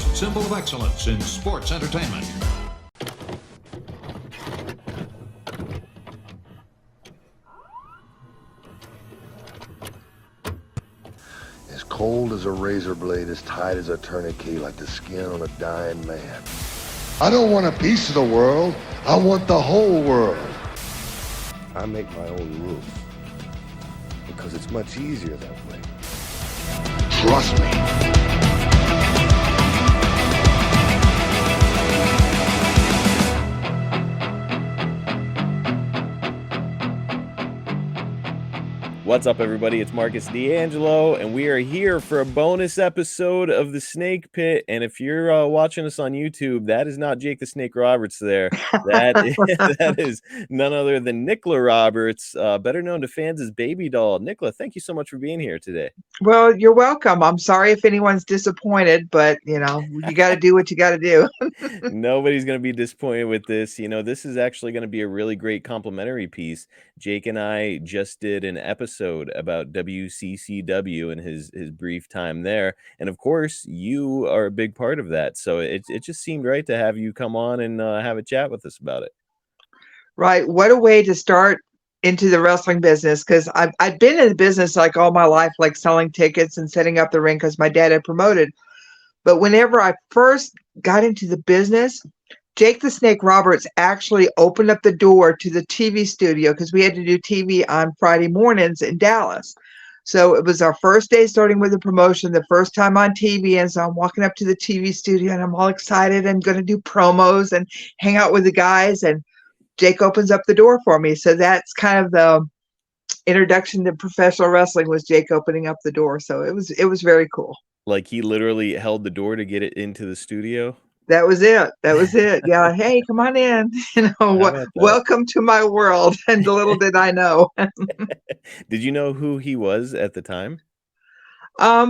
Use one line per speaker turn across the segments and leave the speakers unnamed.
greatest symbol of excellence in sports entertainment.
As cold as a razor blade, as tight as a tourniquet, like the skin on a dying man. I don't want a piece of the world. I want the whole world. I make my own rules because it's much easier that way. Trust me.
What's up, everybody? It's Marcus D'Angelo, and we are here for a bonus episode of The Snake Pit. And if you're watching us on YouTube, that is not Jake the Snake Roberts there. That is none other than Nickla Roberts, better known to fans as Baby Doll. Nickla, thank you so much for being here today.
Well, you're welcome. I'm sorry if anyone's disappointed, but, you got to do what you got to do.
Nobody's going to be disappointed with this. This is actually going to be a really great complimentary piece. Jake and I just did an episode about WCCW and his brief time there. And of course, you are a big part of that. So it just seemed right to have you come on and have a chat with us about it.
Right. What a way to start into the wrestling business, because I've been in the business like all my life, like selling tickets and setting up the ring because my dad had promoted. But whenever I first got into the business, Jake the Snake Roberts actually opened up the door to the TV studio because we had to do TV on Friday mornings in Dallas. So it was our first day starting with the promotion, the first time on TV. And so I'm walking up to the TV studio and I'm all excited and going to do promos and hang out with the guys. And Jake opens up the door for me. So that's kind of the introduction to professional wrestling, was Jake opening up the door. So it was very cool.
Like he literally held the door to get it into the studio?
That was it. Yeah. Hey, come on in. Welcome to my world. And little did I know.
Did you know who he was at the time?
Let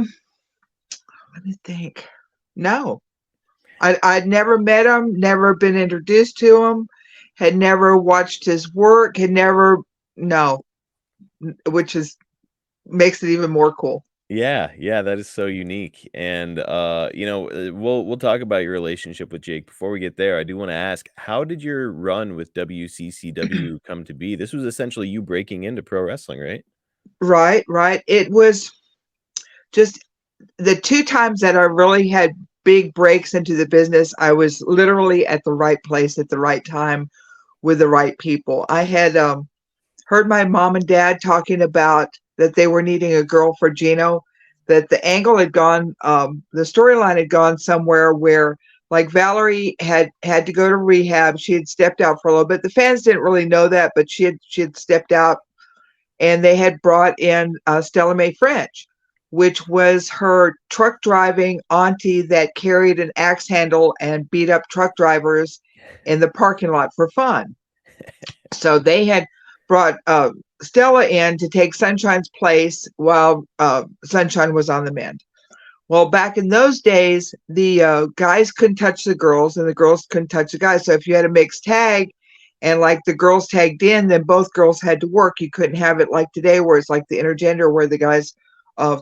me think. No, I'd never met him, never been introduced to him, had never watched his work, which makes it even more cool.
Yeah, that is so unique. And we'll talk about your relationship with Jake. Before we get there, I do want to ask, how did your run with WCCW come to be? This was essentially you breaking into pro wrestling, right?
Right. It was just the two times that I really had big breaks into the business. I was literally at the right place at the right time with the right people. I had heard my mom and dad talking about that they were needing a girl for Gino, that the angle had gone, the storyline had gone somewhere where, like, Valerie had to go to rehab. She had stepped out for a little bit. The fans didn't really know that, but she had stepped out, and they had brought in Stella Mae French, which was her truck driving auntie that carried an axe handle and beat up truck drivers in the parking lot for fun. So they had brought Stella in to take Sunshine's place while Sunshine was on the mend. Well, back in those days, the guys couldn't touch the girls and the girls couldn't touch the guys. So if you had a mixed tag and like the girls tagged in, then both girls had to work. You couldn't have it like today where it's like the intergender where the guys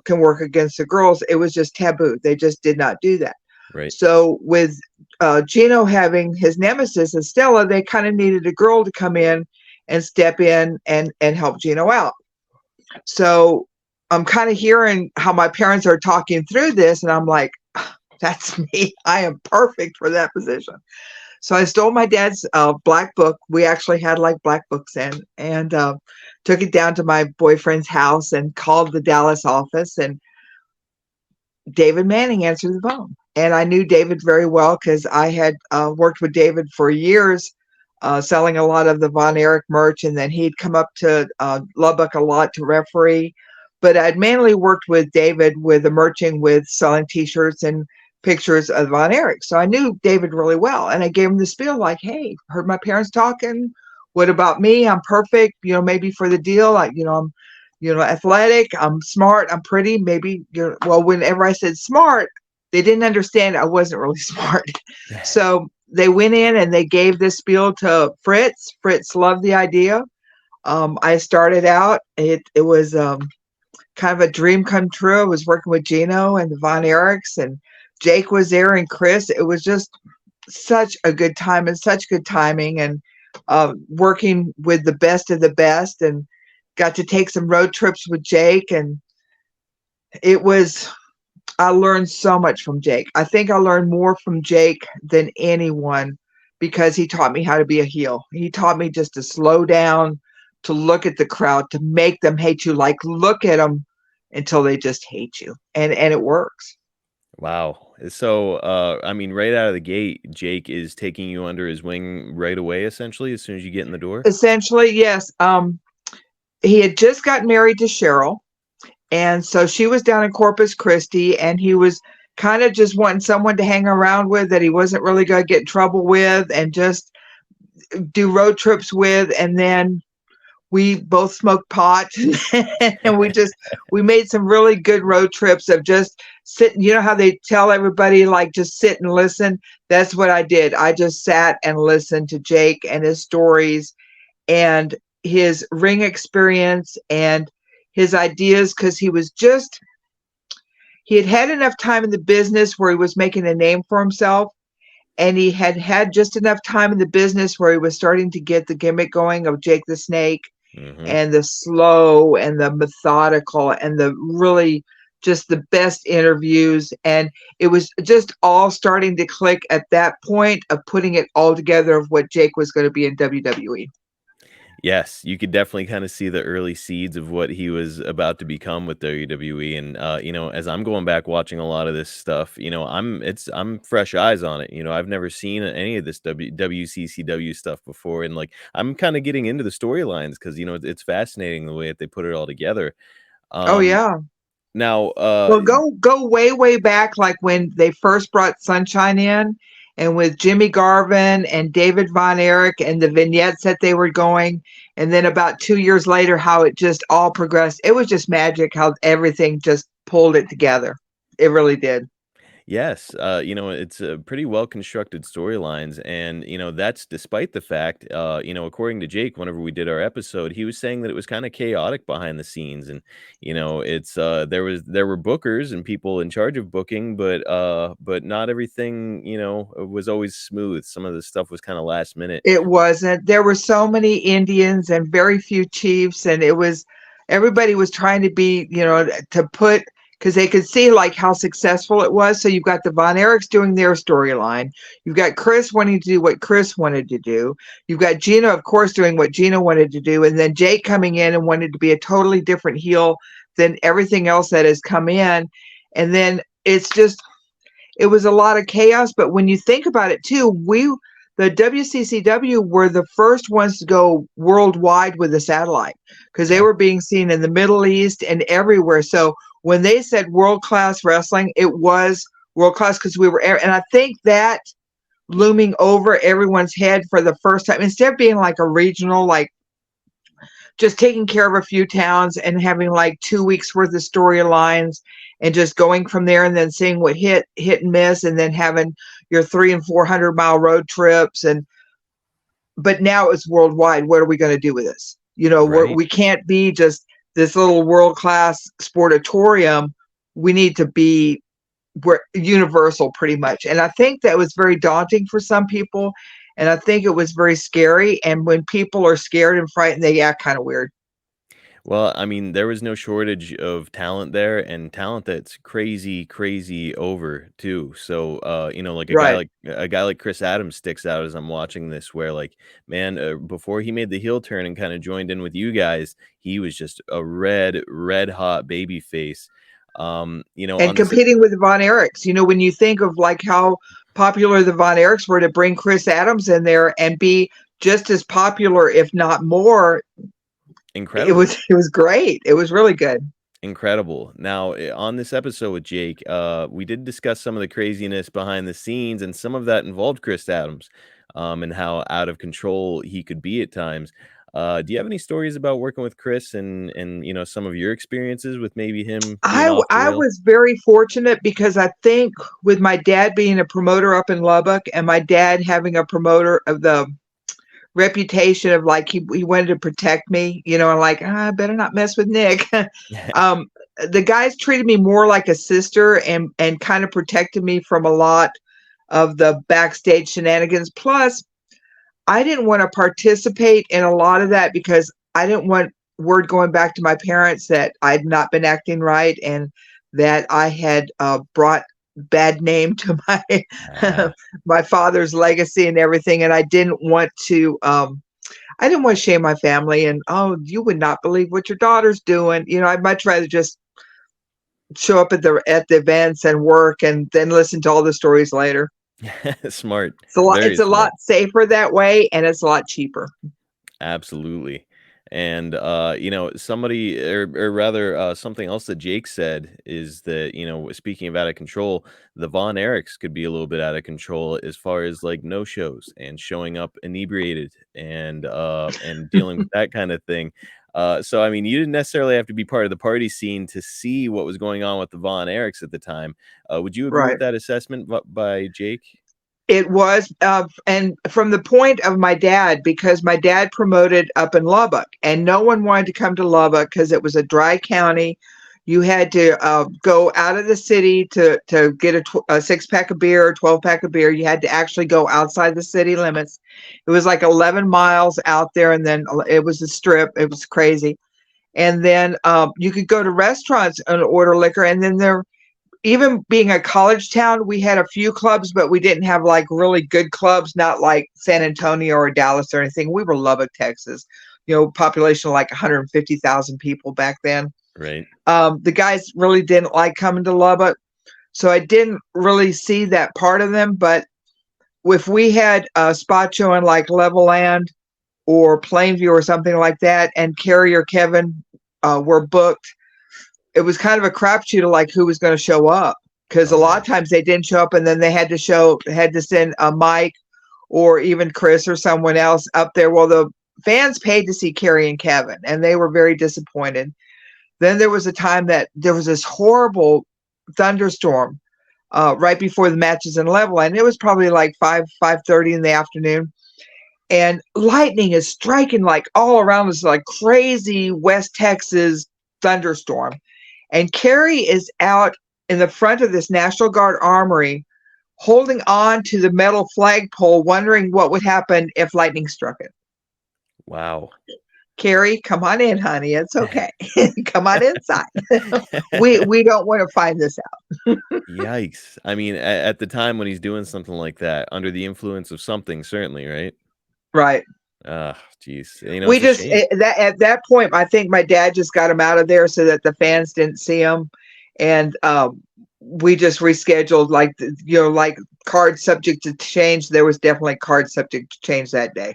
can work against the girls. It was just taboo. They just did not do that.
Right.
So with Gino having his nemesis and Stella, they kind of needed a girl to come in and step in and help Gino out. So I'm kind of hearing how my parents are talking through this, and I'm like, that's me. I am perfect for that position. So I stole my dad's black book. We actually had like black books in, and took it down to my boyfriend's house and called the Dallas office, and David Manning answered the phone. And I knew David very well because I had worked with David for years, selling a lot of the Von Erich merch, and then he'd come up to Lubbock a lot to referee. But I'd mainly worked with David with the merching, with selling T-shirts and pictures of Von Erich. So I knew David really well, and I gave him the spiel like, "Hey, heard my parents talking. What about me? I'm perfect. Maybe for the deal. I'm athletic. I'm smart. I'm pretty. Maybe well, whenever I said smart, they didn't understand I wasn't really smart. So they went in and they gave this spiel to Fritz. Fritz loved the idea. I started out, it was kind of a dream come true. I was working with Gino and the Von Erichs and Jake was there and Chris. It was just such a good time and such good timing, and working with the best of the best, and got to take some road trips with Jake. And I learned so much from Jake. I think I learned more from Jake than anyone, because he taught me how to be a heel. He taught me just to slow down, to look at the crowd, to make them hate you. Like, look at them until they just hate you. And it works.
Wow. So, I mean, right out of the gate, Jake is taking you under his wing right away, essentially, as soon as you get in the door.
Essentially, yes. He had just gotten married to Cheryl. And so she was down in Corpus Christi, and he was kind of just wanting someone to hang around with that he wasn't really going to get in trouble with and just do road trips with. And then we both smoked pot and we made some really good road trips of just sitting. You know how they tell everybody, like, just sit and listen? That's what I did. I just sat and listened to Jake and his stories and his ring experience and his ideas, because he had had enough time in the business where he was making a name for himself, and he had had just enough time in the business where he was starting to get the gimmick going of Jake the Snake, and the slow and the methodical and the really just the best interviews. And it was just all starting to click at that point of putting it all together of what Jake was going to be in WWE.
Yes, you could definitely kind of see the early seeds of what he was about to become with WWE. And as I'm going back watching a lot of this stuff, I'm fresh eyes on it. I've never seen any of this WCCW stuff before, and like I'm kind of getting into the storylines because it's fascinating the way that they put it all together.
Oh yeah.
Now,
well, go way back, like when they first brought Sunshine in, and with Jimmy Garvin and David Von Erich and the vignettes that they were going, and then about 2 years later, how it just all progressed. It was just magic how everything just pulled it together. It really did.
yes, it's a pretty well constructed storylines, and that's despite the fact, according to Jake, whenever we did our episode, he was saying that it was kind of chaotic behind the scenes, and it's there were bookers and people in charge of booking, but not everything was always smooth. Some of the stuff was kind of last minute.
It wasn't. There were so many Indians and very few chiefs, and everybody was trying to be, to put, because they could see like how successful it was. So you've got the Von Erichs doing their storyline. You've got Chris wanting to do what Chris wanted to do. You've got Gina, of course, doing what Gina wanted to do. And then Jake coming in and wanted to be a totally different heel than everything else that has come in. And then it was a lot of chaos. But when you think about it too, the WCCW were the first ones to go worldwide with the satellite, because they were being seen in the Middle East and everywhere. So when they said world-class wrestling, it was world-class because we were, and I think that looming over everyone's head for the first time, instead of being like a regional, like just taking care of a few towns and having like 2 weeks worth of storylines and just going from there, and then seeing what hit and miss, and then having your 300 and 400 mile road trips. But now it's worldwide. What are we going to do with this?
Right.
We can't be just this little world-class sportatorium. We need to be universal pretty much. And I think that was very daunting for some people. And I think it was very scary. And when people are scared and frightened, they act kind of weird.
Well, I mean, there was no shortage of talent there, and talent that's crazy, crazy over too. So, like
Right.
a guy like Chris Adams sticks out as I'm watching this. Where, like, man, before he made the heel turn and kind of joined in with you guys, he was just a red hot baby face.
And
on this,
competing with the Von Erichs, when you think of like how popular the Von Erichs were, to bring Chris Adams in there and be just as popular, if not more,
incredible.
it was great. It was really good.
Incredible. Now, on this episode with Jake, we did discuss some of the craziness behind the scenes, and some of that involved Chris Adams, and how out of control he could be at times. Do you have any stories about working with Chris and some of your experiences with maybe him being off the
I
rail?
was very fortunate, because I think with my dad being a promoter up in Lubbock, and my dad having a promoter of the reputation of like he wanted to protect me, and like, I better not mess with Nick. the guys treated me more like a sister and kind of protected me from a lot of the backstage shenanigans. Plus, I didn't want to participate in a lot of that because I didn't want word going back to my parents that I'd not been acting right and that I had brought bad name to my my father's legacy and everything. And I didn't want to shame my family and, oh, you would not believe what your daughter's doing. I'd much rather just show up at the events and work and then listen to all the stories later.
Smart.
It's a lot safer that way, and it's a lot cheaper.
Absolutely. And somebody or rather something else that Jake said is that, speaking of out of control, the Von Erichs could be a little bit out of control as far as like no shows and showing up inebriated and dealing with that kind of thing. So I mean, you didn't necessarily have to be part of the party scene to see what was going on with the Von Erichs at the time. Would you agree with that assessment by Jake?
It was, and from the point of my dad, because my dad promoted up in Lubbock, and no one wanted to come to Lubbock because it was a dry county. You had to go out of the city to get a 6-pack of beer or 12-pack of beer. You had to actually go outside the city limits. It was like 11 miles out there, and then it was a strip. It was crazy. And then you could go to restaurants and order liquor, and then even being a college town, we had a few clubs, but we didn't have like really good clubs, not like San Antonio or Dallas or anything. We were Lubbock, Texas, population of like 150,000 people back then.
Right.
The guys really didn't like coming to Lubbock. So I didn't really see that part of them. But if we had a spot show in like Levelland or Plainview or something like that, and Carrie or Kevin were booked, it was kind of a crapshoot of like who was going to show up, because a lot of times they didn't show up, and then they had to send a Mike or even Chris or someone else up there. Well, the fans paid to see Carrie and Kevin, and they were very disappointed. Then there was a time that there was this horrible thunderstorm right before the matches in Levelland. It was probably like 5:30 in the afternoon, and lightning is striking like all around us, like crazy West Texas thunderstorm. And Carrie is out in the front of this National Guard armory, holding on to the metal flagpole, wondering what would happen if lightning struck it.
Wow.
Carrie, come on in, honey. It's okay. Come on inside. we don't want to find this out.
Yikes. I mean, at the time when he's doing something like that, under the influence of something, certainly, right?
Right.
Geez.
We just at that point, I think my dad just got him out of there so that the fans didn't see him, and we just rescheduled. Like card subject to change. There was definitely card subject to change that day.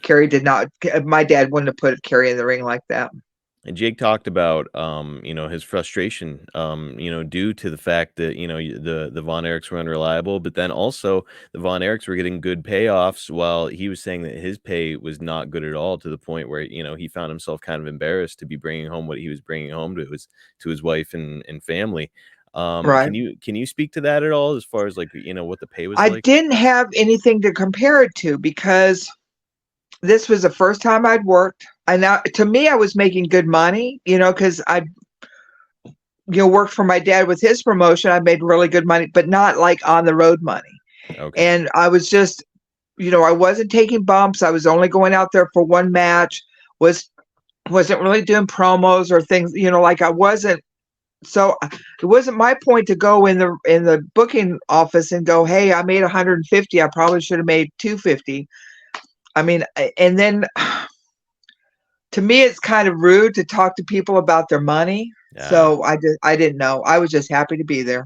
Carrie did not. My dad wouldn't have put Carrie in the ring like that.
And Jake talked about, his frustration, due to the fact that, the Von Erichs were unreliable, but then also the Von Erichs were getting good payoffs while he was saying that his pay was not good at all, to the point where, he found himself kind of embarrassed to be bringing home what he was bringing home to his wife and family.
Right.
Can you speak to that at all, as far as like, what the pay was
like?
I
didn't have anything to compare it to, because this was the first time I'd worked. And now, to me, I was making good money, because I, worked for my dad with his promotion. I made really good money, but not like on the road money.
Okay.
And I was just, I wasn't taking bumps. I was only going out there for one match. Wasn't really doing promos or things, like I wasn't. So it wasn't my point to go in the booking office and go, hey, I made 150. I probably should have made 250. I mean, and then to me, it's kind of rude to talk to people about their money. Yeah. So I didn't know. I was just happy to be there.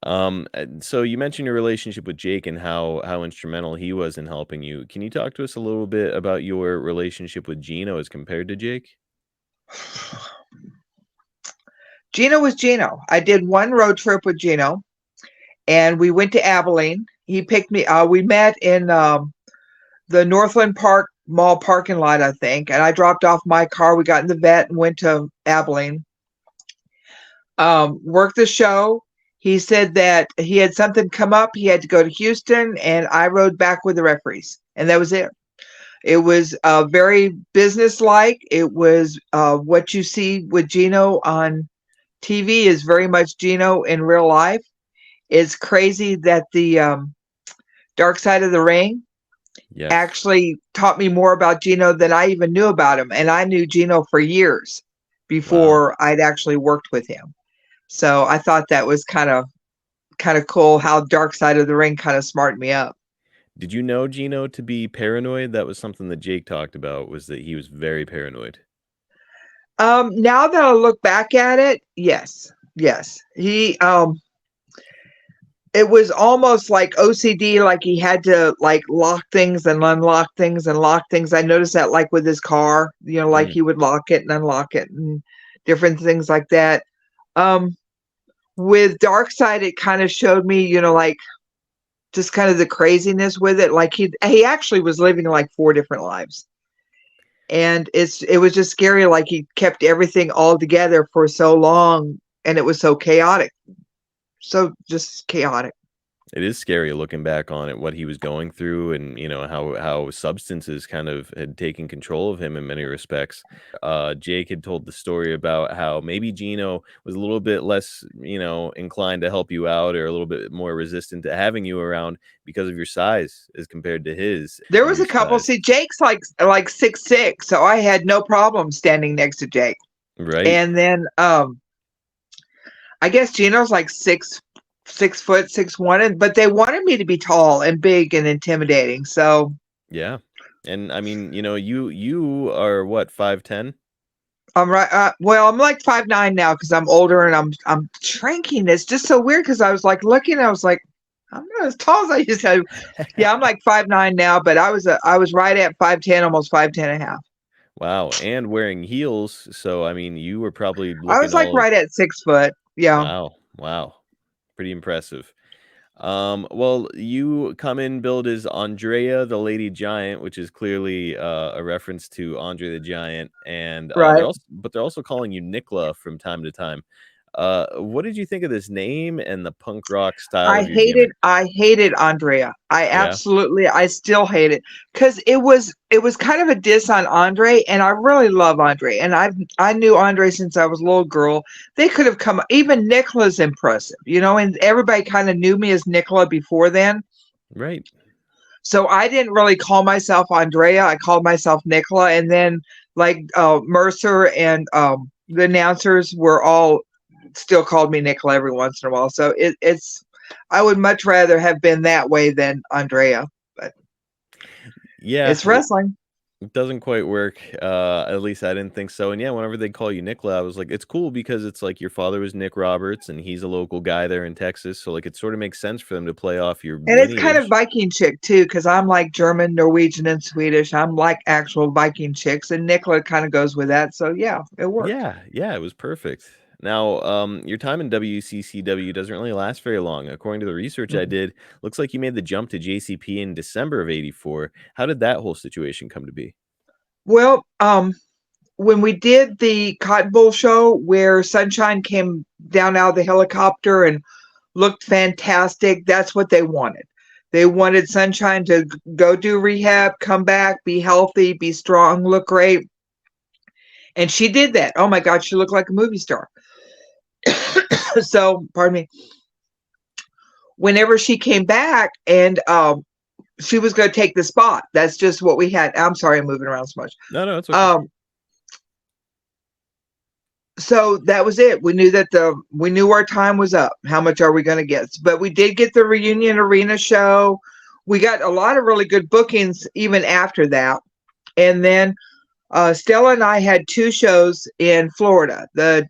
So you mentioned your relationship with Jake and how instrumental he was in helping you. Can you talk to us a little bit about your relationship with Gino as compared to Jake?
Gino was Gino. I did one road trip with Gino, and we went to Abilene. He picked me. We met in the Northland Park Mall parking lot, I think, and I dropped off my car. We got in the vet and went to Abilene. Worked the show. He said that he had something come up. He had to go to Houston, and I rode back with the referees, and that was it. It was very businesslike. It was what you see with Gino on TV is very much Gino in real life. It's crazy that the Dark Side of the Ring
Yes.
actually taught me more about Gino than I even knew about him. And I knew Gino for years
Wow.
before I'd actually worked with him. So I thought that was kind of cool how Dark Side of the Ring kind of smartened me up.
Did you know Gino to be paranoid? That was something that Jake talked about, was that he was very paranoid.
Now that I look back at it, yes. Yes. He it was almost like OCD, like he had to like lock things and unlock things and lock things. I noticed that like with his car, like
Mm.
he would lock it and unlock it and different things like that. Um, with Dark Side, it kind of showed me, like just kind of the craziness with it. Like he actually was living like 4 different lives. And it was just scary, like he kept everything all together for so long and it was so chaotic. So just chaotic.
It is scary looking back on it, what he was going through, and how substances kind of had taken control of him in many respects. Jake had told the story about how maybe Gino was a little bit less, inclined to help you out, or a little bit more resistant to having you around because of your size as compared to his
There
and
was
your
a couple.
size.
See, Jake's like 6'6", so I had no problem standing next to Jake.
Right?
And then I guess Gino's like 6 foot 6'1", but they wanted me to be tall and big and intimidating. So
Yeah. And I mean, you are what, 5'10"?
I'm right. Well, I'm like 5'9" now because I'm older and I'm shrinking. It's just so weird because I was like looking, I was like, I'm not as tall as I used to. Yeah, I'm like 5'9" now, but I was right at 5'10", almost 5'10 and a half.
Wow. And wearing heels. So, I mean, you were probably
I
looking
was like
all of,
right at 6 foot. Yeah.
wow. Wow. Pretty impressive. Well, you come in billed as Andrea, the Lady Giant, which is clearly a reference to Andre the Giant, and
Right.
they're also calling you Nickla from time to time. What did you think of this name and the punk rock style of your gimmick?
I hated Andrea.
Yeah,
I still hate it because it was kind of a diss on Andre, and I really love Andre, and I knew Andre since I was a little girl. They could have come. Even Nickla's impressive, and everybody kind of knew me as Nickla before then.
right.
So I didn't really call myself Andrea. I called myself Nickla, and then like Mercer and the announcers were all still called me Nickla every once in a while. So it's I would much rather have been that way than Andrea, but
Yeah,
it's wrestling.
it doesn't quite work. At least I didn't think so. And yeah, whenever they call you Nickla, I was like, it's cool because it's like your father was Nick Roberts, and he's a local guy there in Texas. So like, it sort of makes sense for them to play off your
And it's kind of
lineage.
Viking chick too, because I'm like German, Norwegian, and Swedish. I'm like actual Viking chicks, and Nickla kind of goes with that. So yeah, it worked.
Yeah, yeah, it was perfect. Now, your time in WCCW doesn't really last very long. According to the research I
Mm.
did, looks like you made the jump to JCP in December of '84. How did that whole situation come to be?
Well, when we did the Cotton Bowl show where Sunshine came down out of the helicopter and looked fantastic, that's what they wanted. They wanted Sunshine to go do rehab, come back, be healthy, be strong, look great. And she did that. Oh my God, she looked like a movie star. So, pardon me. Whenever she came back and she was going to take the spot, that's just what we had. I'm sorry, I'm moving around so much.
No, no, it's okay.
Um, so that was it. We knew that we knew our time was up. How much are we going to get? But we did get the reunion arena show. We got a lot of really good bookings even after that. And then Stella and I had 2 shows in Florida, the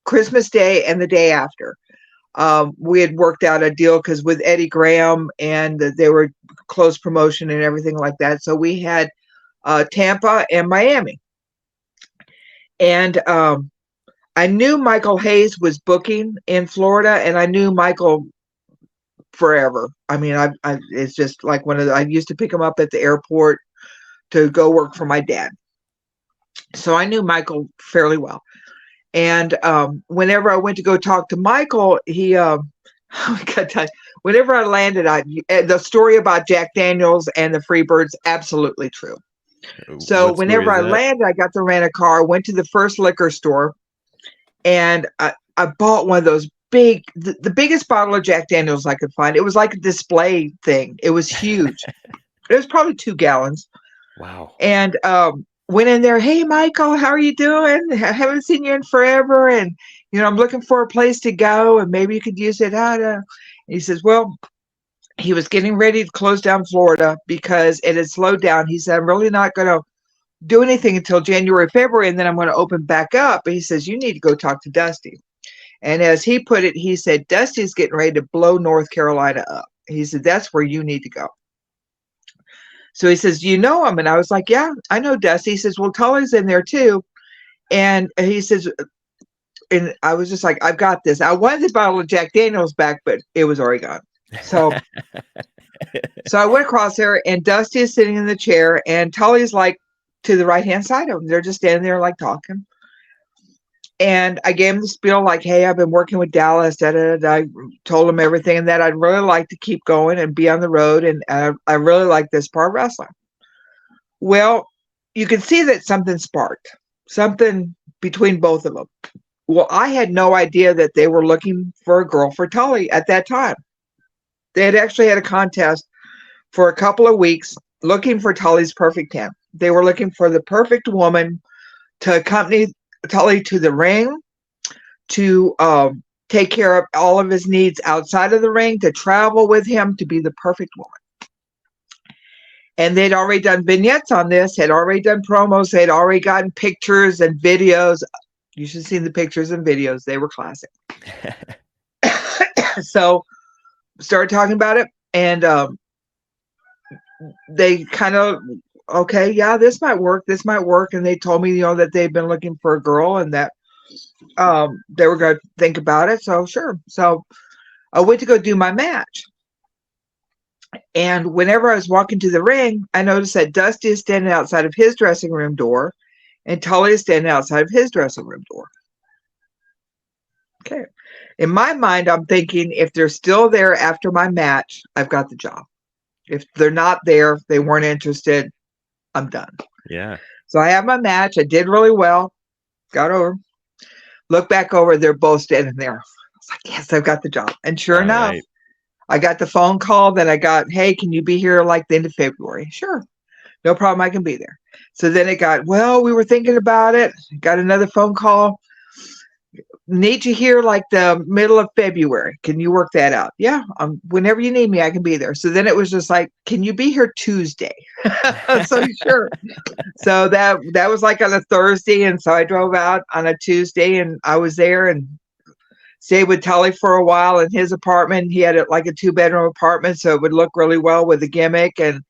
Christmas Day and the day after. We had worked out a deal because with Eddie Graham and they were close promotion and everything like that. So we had Tampa and Miami. And I knew Michael Hayes was booking in Florida, and I knew Michael forever. I mean, it's just like I used to pick him up at the airport to go work for my dad. So I knew Michael fairly well. And whenever I went to go talk to Michael, whenever I landed, the story about Jack Daniels and the Freebirds, absolutely true. So
What story
whenever
is
I
that?
landed, I got to rent a car, went to the first liquor store, and I bought one of those the biggest bottle of Jack Daniels I could find. It was like a display thing. It was huge. It was probably 2 gallons.
Wow.
And went in there. Hey, Michael, how are you doing? I haven't seen you in forever. And, I'm looking for a place to go and maybe you could use it. He says, well, he was getting ready to close down Florida because it had slowed down. He said, I'm really not going to do anything until January, February, and then I'm going to open back up. But he says, you need to go talk to Dusty. And as he put it, he said, Dusty's getting ready to blow North Carolina up. He said, that's where you need to go. So he says, you know him? And I was like, yeah, I know Dusty. He says, well, Tully's in there too. And he says, and I was just like, I've got this. I wanted the bottle of Jack Daniels back, but it was already gone. So I went across there and Dusty is sitting in the chair and Tully's like to the right-hand side of him. They're just standing there like talking. And I gave him the spiel like, hey, I've been working with Dallas. I told him everything and that I'd really like to keep going and be on the road. And I really like this part of wrestling. Well, you can see that something sparked, something between both of them. Well, I had no idea that they were looking for a girl for Tully at that time. They had actually had a contest for a couple of weeks looking for Tully's perfect 10. They were looking for the perfect woman to accompany Tully to the ring, to take care of all of his needs outside of the ring, to travel with him, to be the perfect woman. And they'd already done vignettes on this, had already done promos, they'd already gotten pictures and videos. You should see the pictures and videos. They were classic. So started talking about it, and they kind of, okay, yeah, this might work. And they told me, that they'd been looking for a girl and that they were going to think about it. So sure. So I went to go do my match. And whenever I was walking to the ring, I noticed that Dusty is standing outside of his dressing room door and Tully is standing outside of his dressing room door. Okay. In my mind, I'm thinking if they're still there after my match, I've got the job. If they're not there, they weren't interested, I'm done.
Yeah.
So I have my match. I did really well. Got over. Look back over. They're both standing there. I was like, yes, I've got the job. And sure enough,
Right.
I got the phone call that I got, hey, can you be here like the end of February? Sure. No problem. I can be there. So then it got, well, we were thinking about it. Got another phone call. Need you here like the middle of February. Can you work that out? Yeah. Whenever you need me, I can be there. So then it was just like, can you be here Tuesday? So sure. So that was like on a Thursday. And so I drove out on a Tuesday and I was there and stayed with Tully for a while in his apartment. He had like a 2-bedroom apartment. So it would look really well with the gimmick, and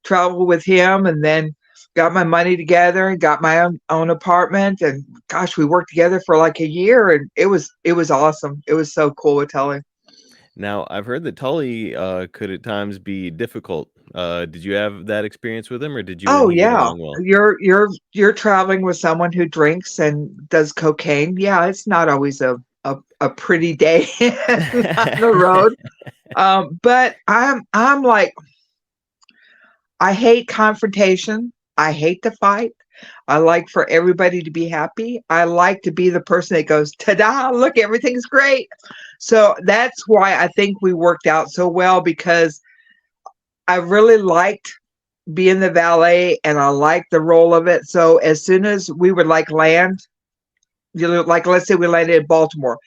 travel with him. And then got my money together and got my own apartment. And gosh, we worked together for like a year and it was awesome. It was so cool with Tully.
Now, I've heard that Tully could at times be difficult. Did you have that experience with him, or did you
Oh
and he get
yeah.
along well?
You're traveling with someone who drinks and does cocaine. Yeah, it's not always a pretty day on the road. But I'm like, I hate confrontation. I hate to fight. I like for everybody to be happy. I like to be the person that goes, ta-da, look, everything's great. So that's why I think we worked out so well, because I really liked being the valet and I liked the role of it. So as soon as we would like land, like let's say we landed in Baltimore,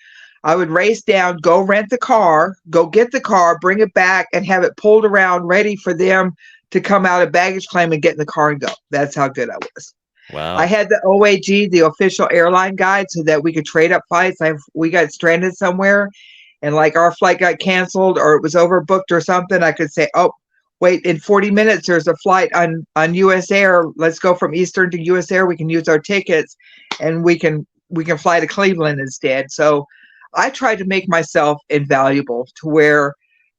I would race down, go rent the car, go get the car, bring it back and have it pulled around ready for them to come out of baggage claim and get in the car and go. That's how good I was.
Wow.
I had the OAG, the official airline guide, so that we could trade up flights. We got stranded somewhere and like our flight got canceled or it was overbooked or something. I could say, oh, wait, in 40 minutes, there's a flight on US Air. Let's go from Eastern to US Air. We can use our tickets and we can fly to Cleveland instead. So I tried to make myself invaluable to where,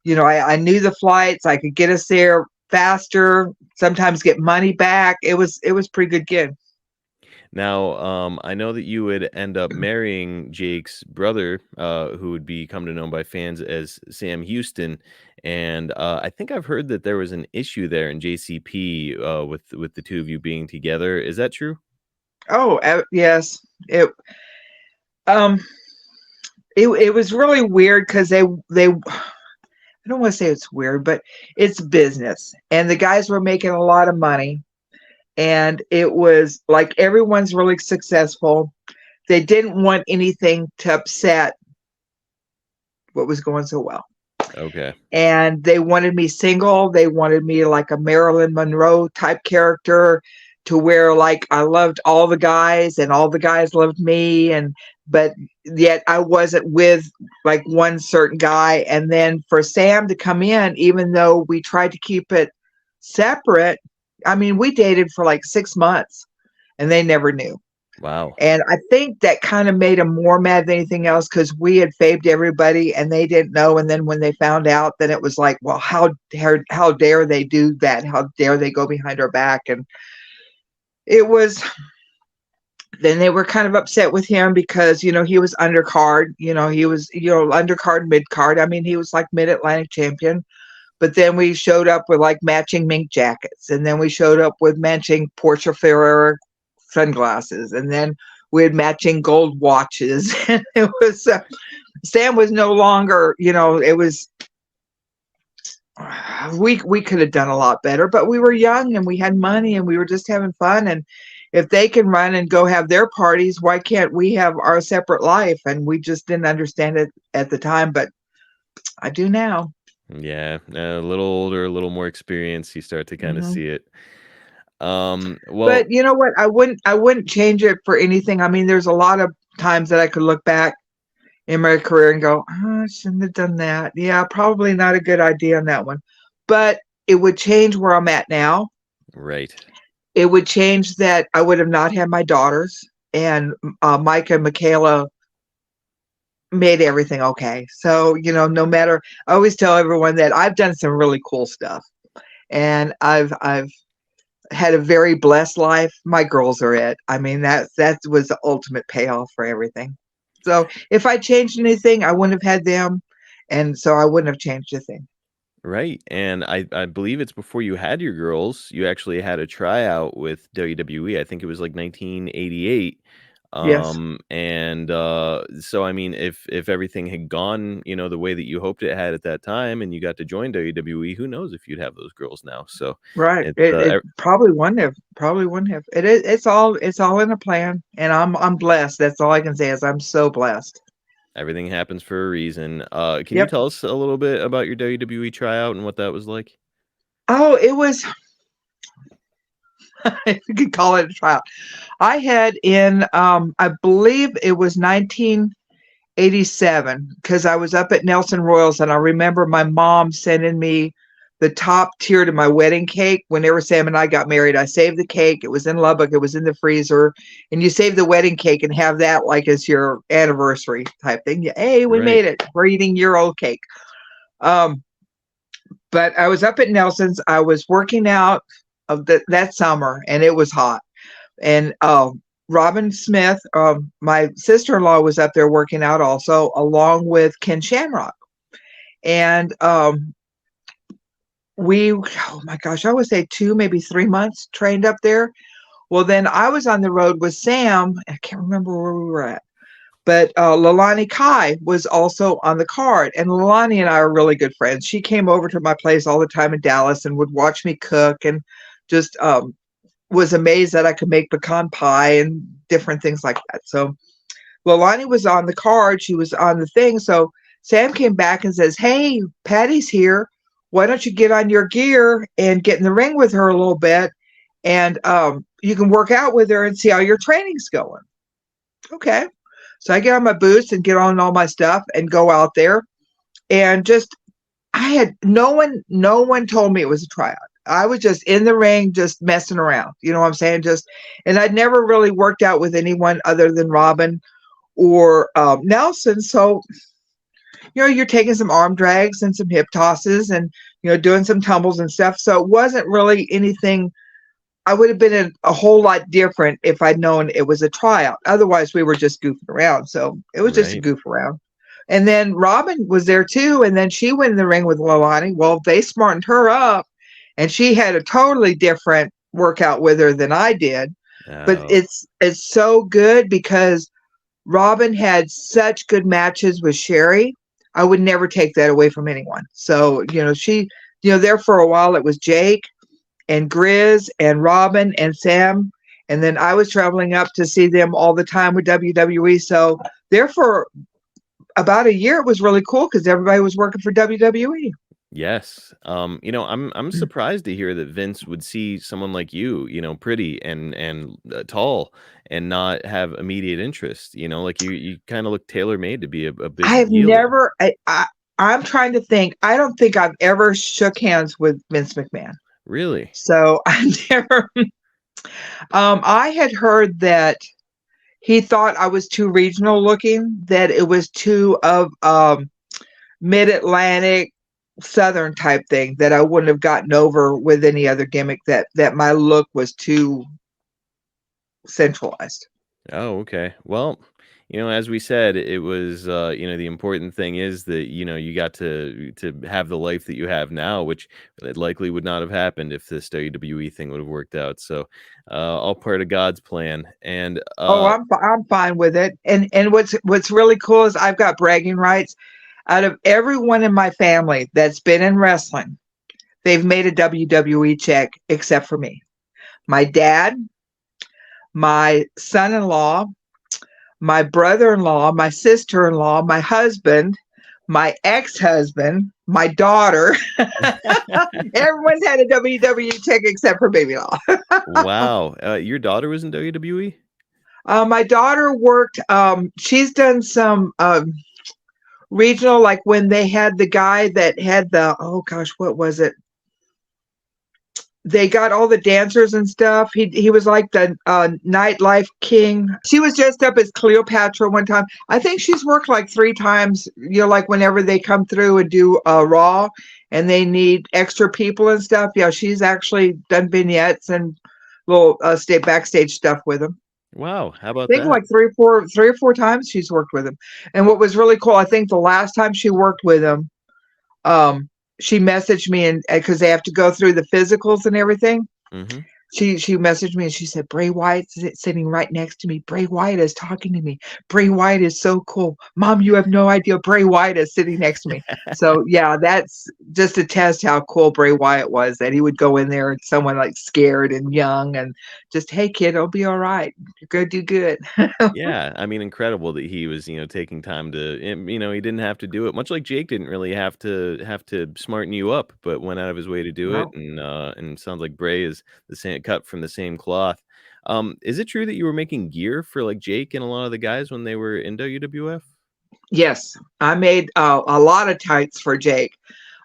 I knew the flights. I could get us there faster, sometimes get money back. It was pretty good gig.
Now, I know that you would end up marrying Jake's brother, who would be come to know by fans as Sam Houston, and I think I've heard that there was an issue there in JCP with the two of you being together. Is that true?
Oh, yes. Um it was really weird because they I don't want to say it's weird, but it's business. And the guys were making a lot of money. And it was like everyone's really successful. They didn't want anything to upset what was going so well.
Okay.
And they wanted me single. They wanted me like a Marilyn Monroe type character, to where like I loved all the guys and all the guys loved me, and but yet I wasn't with like one certain guy. And then for Sam to come in, even though we tried to keep it separate, I mean, we dated for like 6 months and they never knew.
Wow.
And I think that kind of made them more mad than anything else, because we had faved everybody and they didn't know. And then when they found out, then it was like, well, how dare they do that? How dare they go behind our back? And it was, then they were kind of upset with him because, you know, he was undercard, you know, he was, you know, undercard, mid card. I mean, he was like mid-Atlantic champion. But then we showed up with like matching mink jackets. And then we showed up with matching Portia Ferrera sunglasses. And then we had matching gold watches. And it was, Sam was no longer, you know, it was, we could have done a lot better, but we were young and we had money and we were just having fun. And if they can run and go have their parties, why can't we have our separate life? And we just didn't understand it at the time, but I do now.
Yeah, a little older, a little more experience, you start to kind of
Mhm.
see it. Well,
But you know what? I wouldn't change it for anything. I mean, there's a lot of times that I could look back in my career and go, oh, I shouldn't have done that. Yeah, probably not a good idea on that one. But it would change where I'm at now.
right.
It would change that I would have not had my daughters, and Mike and Michaela made everything okay. So, you know, no matter, I always tell everyone that I've done some really cool stuff, and I've had a very blessed life. My girls are it. I mean, that was the ultimate payoff for everything. So if I changed anything, I wouldn't have had them, and so I wouldn't have changed a thing.
Right, and I believe it's before you had your girls, you actually had a tryout with WWE. I think it was like 1988.
Yes,
And so I mean, if everything had gone, you know, the way that you hoped it had at that time, and you got to join WWE, who knows if you'd have those girls now? So
right.
it's
It probably wouldn't have. Probably wouldn't have. It's all in a plan, and I'm blessed. That's all I can say is I'm so blessed.
everything happens for a reason. Can you
Yep.
tell us a little bit about your WWE tryout and what that was like?
Oh, it was. You could call it a trial. I had in I believe it was 1987, because I was up at Nelson Royals, and I remember my mom sending me the top tier to my wedding cake. Whenever Sam and I got married, I saved the cake. It was in Lubbock. It was in the freezer, and you save the wedding cake and have that like as your anniversary type thing. Hey, we
Right,
made it. We're eating your old cake. Um, but I was up at Nelson's. I was working out of that summer, and it was hot. And Robin Smith, my sister-in-law, was up there working out also, along with Ken Shamrock. And oh my gosh, I would say 2, maybe 3 months trained up there. Well, then I was on the road with Sam. I can't remember where we were at, but Lalani Kai was also on the card. And Lalani and I are really good friends. She came over to my place all the time in Dallas and would watch me cook, and just was amazed that I could make pecan pie and different things like that. So Lalani was on the card. She was on the thing. So Sam came back and says, hey, Patty's here. Why don't you get on your gear and get in the ring with her a little bit? And you can work out with her and see how your training's going. Okay. So I get on my boots and get on all my stuff and go out there. And just, I had no one told me it was a tryout. I was just in the ring, just messing around. You know what I'm saying? And I'd never really worked out with anyone other than Robin or Nelson. So, you know, you're taking some arm drags and some hip tosses and, you know, doing some tumbles and stuff. So it wasn't really anything I would have been a whole lot different if I'd known it was a tryout. Otherwise, we were just goofing around. So it was just a
Right.
goof around. And then Robin was there too. And then she went in the ring with Lilani. Well, they smartened her up, and she had a totally different workout with her than I did. But
Oh,
it's so good because Robin had such good matches with Sherry. I would never take that away from anyone. So, there for a while it was Jake and Grizz and Robin and Sam. And then I was traveling up to see them all the time with WWE. So there for about a year, it was really cool because everybody was working for WWE.
yes. I'm surprised to hear that Vince would see someone like you, pretty and tall, and not have immediate interest. Like you kind of look tailor made to be a big
I've
healer.
never, I'm trying to think. I don't think I've ever shook hands with Vince McMahon.
Really?
So I never, I had heard that he thought I was too regional looking, that it was too of mid-Atlantic Southern type thing, that I wouldn't have gotten over with any other gimmick, that my look was too centralized.
Oh, okay. Well, as we said, it was the important thing is that, you got to have the life that you have now, which it likely would not have happened if this WWE thing would have worked out. So, all part of God's plan. And
Oh, I'm fine with it. And what's really cool is I've got bragging rights. Out of everyone in my family that's been in wrestling, they've made a WWE check except for me. My dad, my son-in-law, my brother-in-law, my sister-in-law, my husband, my ex-husband, my daughter. Everyone's had a WWE check except for Baby Law.
wow, your daughter was in WWE?
My daughter worked. She's done some regional, like when they had the guy that had the, oh gosh, what was it? They got all the dancers and stuff. He was like the nightlife king. She was dressed up as Cleopatra one time. I think she's worked like 3 times. Like whenever they come through and do Raw, and they need extra people and stuff. Yeah, she's actually done vignettes and little state backstage stuff with them.
Wow, how
I
about
think
that?
like 3 or 4 times she's worked with him. And what was really cool, I think the last time she worked with him, she messaged me, and because they have to go through the physicals and everything.
Mm-hmm.
She messaged me and she said, Bray Wyatt's sitting right next to me. Bray Wyatt is talking to me. Bray Wyatt is so cool. Mom, you have no idea. Bray Wyatt is sitting next to me. So yeah, that's just to test how cool Bray Wyatt was, that he would go in there and someone like scared and young and just, hey kid, it'll be all right. You're gonna do good.
Yeah, I mean, incredible that he was, taking time to, he didn't have to do it. Much like Jake didn't really have to smarten you up, but went out of his way to do it.
No.
And sounds like Bray is the same, cut from the same cloth. Is it true that you were making gear for like Jake and a lot of the guys when they were in WWF?
Yes, I made a lot of tights for Jake.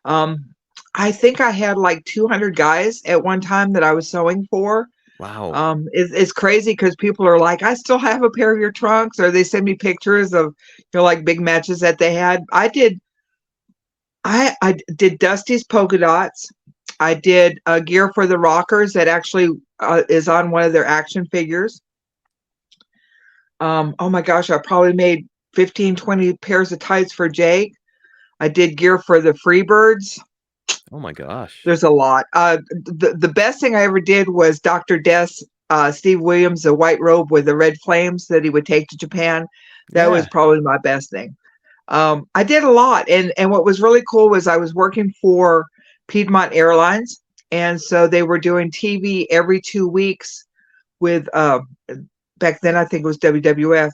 I think I had like 200 guys at one time that I was sewing for.
Wow.
It's crazy because people are like, I still have a pair of your trunks, or they send me pictures of like big matches that they had. I did Dusty's polka dots. I did gear for the Rockers that actually is on one of their action figures. Oh my gosh, I probably made 15, 20 pairs of tights for Jake. I did gear for the Freebirds.
Oh my gosh.
There's a lot. The best thing I ever did was Dr. Death's Steve Williams, the white robe with the red flames that he would take to Japan. That was
Yeah.
probably my best thing. I did a lot. And what was really cool was I was working for Piedmont Airlines. And so they were doing TV every 2 weeks with, back then I think it was WWF.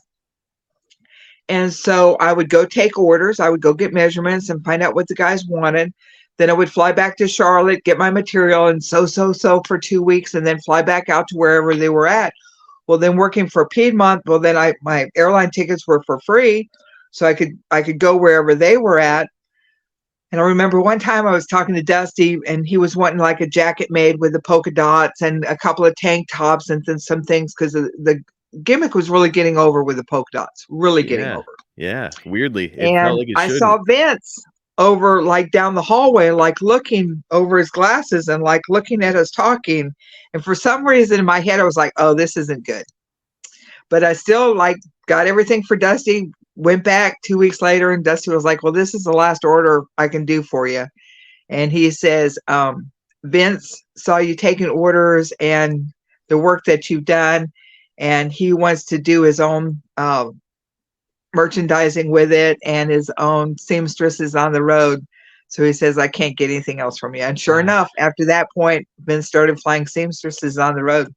And so I would go take orders. I would go get measurements and find out what the guys wanted. Then I would fly back to Charlotte, get my material, and sew for 2 weeks, and then fly back out to wherever they were at. Well, then working for Piedmont, well, then my airline tickets were for free, so I could go wherever they were at. And I remember one time I was talking to Dusty, and he was wanting like a jacket made with the polka dots and a couple of tank tops and then some things, because the gimmick was really getting over with the polka dots, really getting
Yeah.
over.
Yeah. Weirdly, it felt
And
like it
I saw
shouldn't.
Vince. over like down the hallway, like looking over his glasses and like looking at us talking. And for some reason in my head, I was like, oh, this isn't good. But I still like got everything for Dusty, went back 2 weeks later, and Dusty was like, well, this is the last order I can do for you. And he says, Vince saw you taking orders and the work that you've done, and he wants to do his own merchandising with it and his own seamstresses on the road. So he says, I can't get anything else from you. And sure enough, after that point, Vince started flying seamstresses on the road.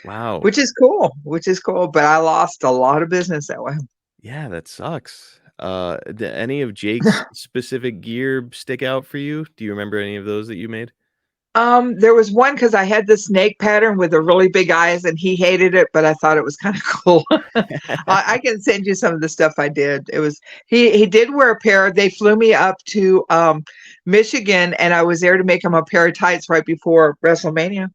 Wow.
Which is cool. But I lost a lot of business that way.
Yeah, that sucks. Did any of Jake's specific gear stick out for you? Do you remember any of those that you made?
There was one because I had the snake pattern with the really big eyes, and he hated it, but I thought it was kind of cool. I can send you some of the stuff I did. It was he did wear a pair. They flew me up to Michigan, and I was there to make him a pair of tights right before WrestleMania.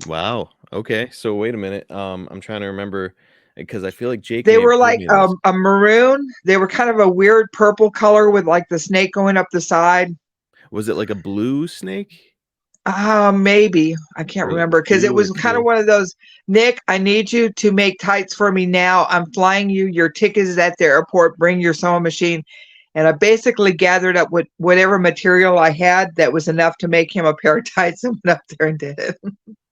Wow. Okay. So wait a minute. I'm trying to remember because I feel like Jake.
They were like a maroon. They were kind of a weird purple color with like the snake going up the side.
Was it like a blue snake?
Maybe. I can't remember because it was kind of one of those, Nick, I need you to make tights for me now. I'm flying you. Your ticket is at the airport. Bring your sewing machine. And I basically gathered up whatever material I had that was enough to make him a pair of tights and went up there and did it.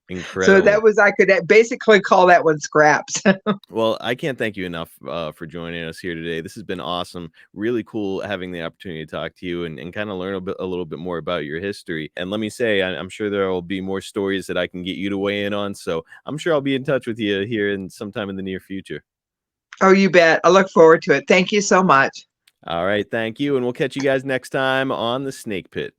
Incredible.
So that was, I could basically call that one scraps.
Well, I can't thank you enough for joining us here today. This has been awesome. Really cool having the opportunity to talk to you and kind of learn a little bit more about your history. And let me say, I'm sure there will be more stories that I can get you to weigh in on. So I'm sure I'll be in touch with you here sometime in the near future.
Oh, you bet. I look forward to it. Thank you so much.
All right. Thank you. And we'll catch you guys next time on The Snake Pit.